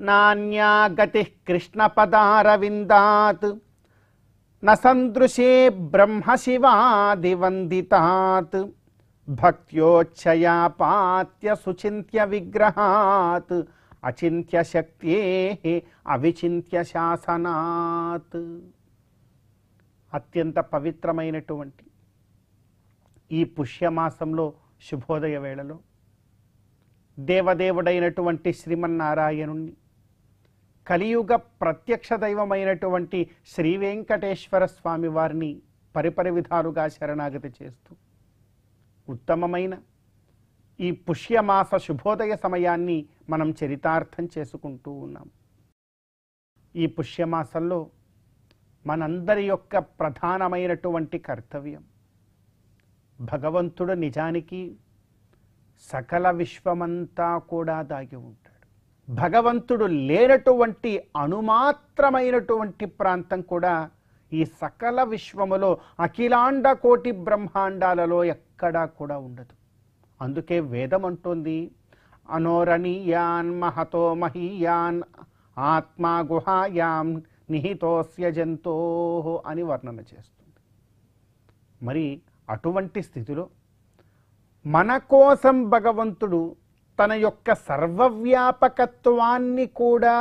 నాన్యా గతి కృష్ణ పదారవిందాత్ న సందృశే బ్రహ్మ శివాది వందితాత్ భక్త్యోచ్చయాపాత్య సుచింత్య విగ్రహాత్ అచింత్య శక్త్యే అవిచింత్య శాసనాత్. అత్యంత పవిత్రమైనటువంటి ఈ పుష్యమాసంలో శుభోదయ వేళలో దేవదేవుడైనటువంటి శ్రీమన్నారాయణుణ్ణి, కలియుగ ప్రత్యక్ష దైవమైనటువంటి శ్రీ వెంకటేశ్వర స్వామి వారిని పరిపరి విధాలుగా శరణాగతి చేస్తూ ఉత్తమమైన ఈ పుష్యమాస శుభోదయ సమయాన్ని మనం చరితార్థం చేసుకుంటూ ఉన్నాం. ఈ పుష్యమాసంలో మనందరి యొక్క ప్రధానమైనటువంటి కర్తవ్యం, భగవంతుడు నిజానికి సకల విశ్వమంతా కూడా దాగి ఉంటాడు. భగవంతుడు లేనటువంటి అణుమాత్రమైనటువంటి ప్రాంతం కూడా ఈ సకల విశ్వములో అఖిలాండ కోటి బ్రహ్మాండాలలో ఎక్కడా కూడా ఉండదు. అందుకే వేదం అంటోంది, అనోరణీయాన్ మహతో మహీయాన్ ఆత్మా గుహాయాం నిహితోస్య జంతో అని వర్ణన చేస్తుంది. మరి అటువంటి స్థితిలో మన కోసం భగవంతుడు తన యొక్క సర్వవ్యాపకత్వాన్ని కూడా,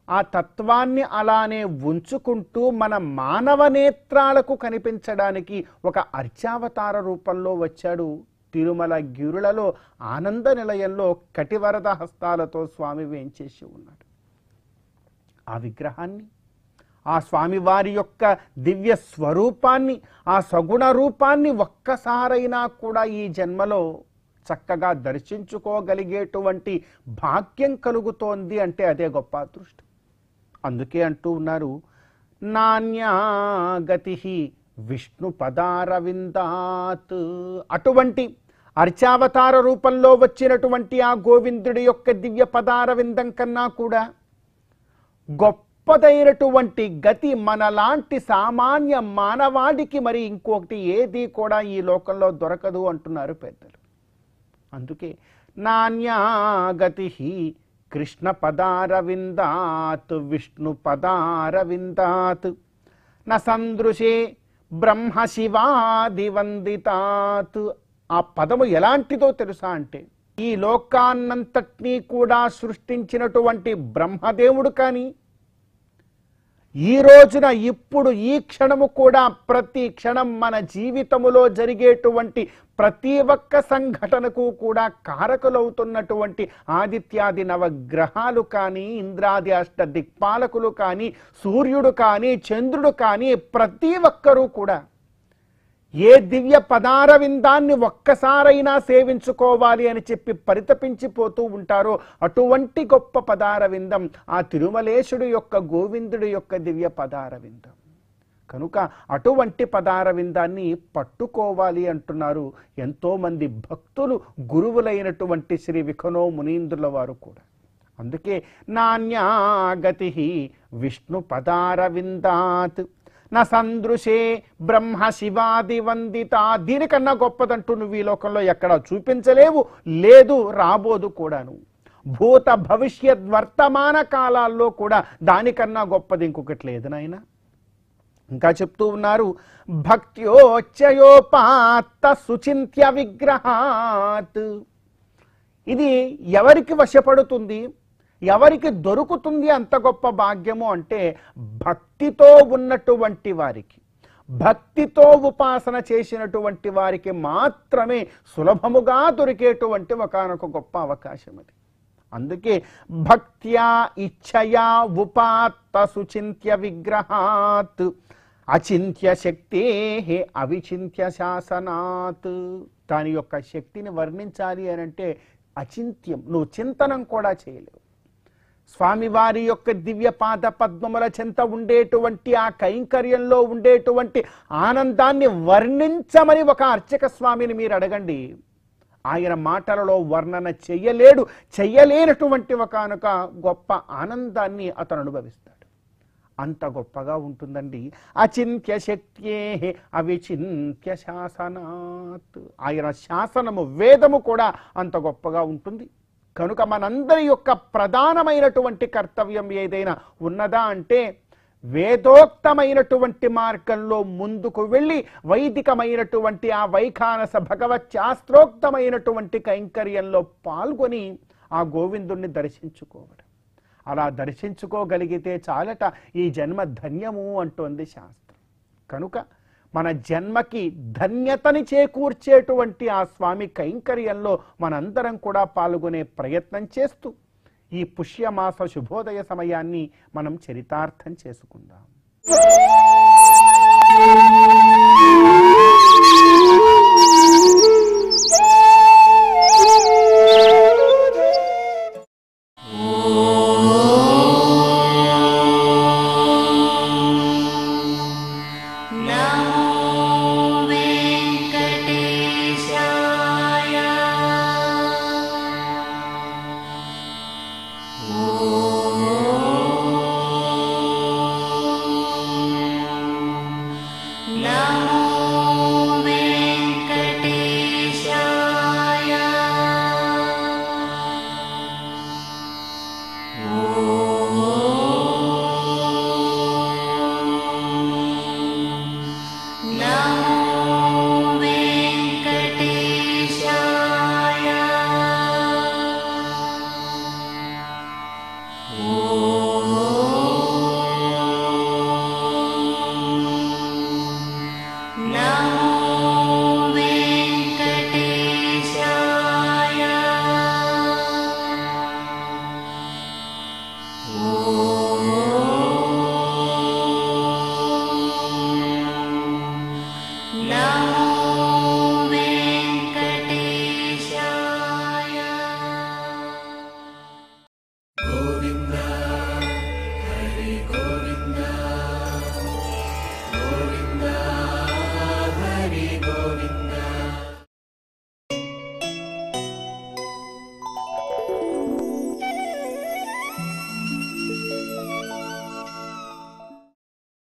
ఆ తత్వాన్ని అలానే ఉంచుకుంటూ మన మానవ నేత్రాలకు కనిపించడానికి ఒక అర్చావతార రూపంలో వచ్చాడు. తిరుమల గిరులలో ఆనంద నిలయంలో కటివరద హస్తాలతో స్వామి వేంచేసి ఉన్నాడు. ఆ విగ్రహాన్ని, ఆ స్వామివారి యొక్క దివ్య స్వరూపాన్ని, ఆ సగుణ రూపాన్ని ఒక్కసారైనా కూడా ఈ జన్మలో చక్కగా దర్శించుకోగలిగేటువంటి భాగ్యం కలుగుతోంది అంటే అదే గొప్ప అదృష్టం. అందుకే అంటూ ఉన్నారు, నాన్యా గతి విష్ణు పదారవిందాత్. అటువంటి అర్చావతార రూపంలో వచ్చినటువంటి ఆ గోవిందుడి యొక్క దివ్య పదారవిందం కన్నా కూడా గొప్పదైనటువంటి గతి మనలాంటి సామాన్య మానవాడికి మరి ఇంకొకటి ఏది కూడా ఈ లోకంలో దొరకదు అంటున్నారు పెద్దలు. అందుకే నాన్యా గతి కృష్ణ పదారవిందాత్ విష్ణు పదారవిందాత్ న సందృశే బ్రహ్మ శివాది వందితాత్. ఆ పదము ఎలాంటిదో తెలుసా అంటే, ఈ లోకాన్నంతటినీ కూడా సృష్టించినటువంటి బ్రహ్మదేవుడు కానీ, ఈ రోజున ఇప్పుడు ఈ క్షణము కూడా ప్రతి క్షణం మన జీవితములో జరిగేటువంటి ప్రతి ఒక్క సంఘటనకు కూడా కారకులవుతున్నటువంటి ఆదిత్యాది నవగ్రహాలు కానీ, ఇంద్రాది అష్ట దిక్పాలకులు కానీ, సూర్యుడు కానీ, చంద్రుడు కానీ, ప్రతి ఒక్కరూ కూడా ఏ దివ్య పదారవిందాన్ని ఒక్కసారైనా సేవించుకోవాలి అని చెప్పి పరితపించిపోతూ ఉంటారో అటువంటి గొప్ప పదారవిందం ఆ తిరుమలేశుడు యొక్క గోవిందుడి యొక్క దివ్య పదారవిందం. కనుక అటువంటి పదారవిందాన్ని పట్టుకోవాలి అంటున్నారు ఎంతోమంది భక్తులు, గురువులైనటువంటి శ్రీ విఖనో మునీంద్రుల వారు కూడా. అందుకే నాన్యా గతి విష్ణు పదారవిందాత్ న సందృశే బ్రహ్మ శివాది వందిత. దీనికన్నా గొప్పదంటూ నువ్వు ఈ లోకంలో ఎక్కడ చూపించలేవు, లేదు, రాబోదు కూడాను. భూత భవిష్యత్ వర్తమాన కాలాల్లో కూడా దానికన్నా గొప్పది ఇంకొకటి లేదు నాయన. ఇంకా చెప్తూ ఉన్నారు, భక్త్యోచ్చయోపాత్త సుచింత్య విగ్రహాత్. ఇది ఎవరికి వశపడుతుంది, ఎవరికి దొరుకుతుంది అంత గొప్ప భాగ్యము అంటే, భక్తితో ఉన్నటువంటి వారికి, భక్తితో ఉపాసన చేసినటువంటి వారికి మాత్రమే సులభముగా దొరికేటువంటి ఒకానొక గొప్ప అవకాశం అది. అందుకే భక్త్యా ఇచ్ఛయా ఉపాత్త సుచింత్య విగ్రహాత్ అచింత్య శక్తే అవిచింత్య శాసనాత్. దాని యొక్క శక్తిని వర్ణించాలి అని అంటే అచింత్యం, నువ్వు చింతనం కూడా చేయలేవు. స్వామివారి యొక్క దివ్య పాద పద్మముల చెంత ఉండేటువంటి ఆ కైంకర్యంలో ఉండేటువంటి ఆనందాన్ని వర్ణించమని ఒక అర్చక స్వామిని మీరు అడగండి, ఆయన మాటలలో వర్ణన చెయ్యలేడు. చెయ్యలేనటువంటి ఒకానొక గొప్ప ఆనందాన్ని అతను అనుభవిస్తాడు. అంత గొప్పగా ఉంటుందండి. అచింత్య శక్త్యే అవిచింత్య శాసనాత్. ఆయన శాసనము, వేదము కూడా అంత గొప్పగా ఉంటుంది. కనుక మనందరి యొక్క ప్రధానమైనటువంటి కర్తవ్యం ఏదైనా ఉన్నదా అంటే వేదోక్తమైనటువంటి మార్గంలో ముందుకు వెళ్ళి వైదికమైనటువంటి ఆ వైఖానస భగవత్ శాస్త్రోక్తమైనటువంటి కైంకర్యంలో పాల్గొని ఆ గోవిందుణ్ణి దర్శించుకోవడం. అలా దర్శించుకోగలిగితే చాలట ఈ జన్మ ధన్యము అంటోంది శాస్త్రం. కనుక మన జన్మకి ధన్యతని చేకూర్చేటువంటి ఆ స్వామి కైంకర్యంలో మనందరం కూడా పాల్గొనే ప్రయత్నం చేస్తూ ఈ పుష్యమాస శుభోదయ సమయాన్ని మనం చరితార్థం చేసుకుందాం.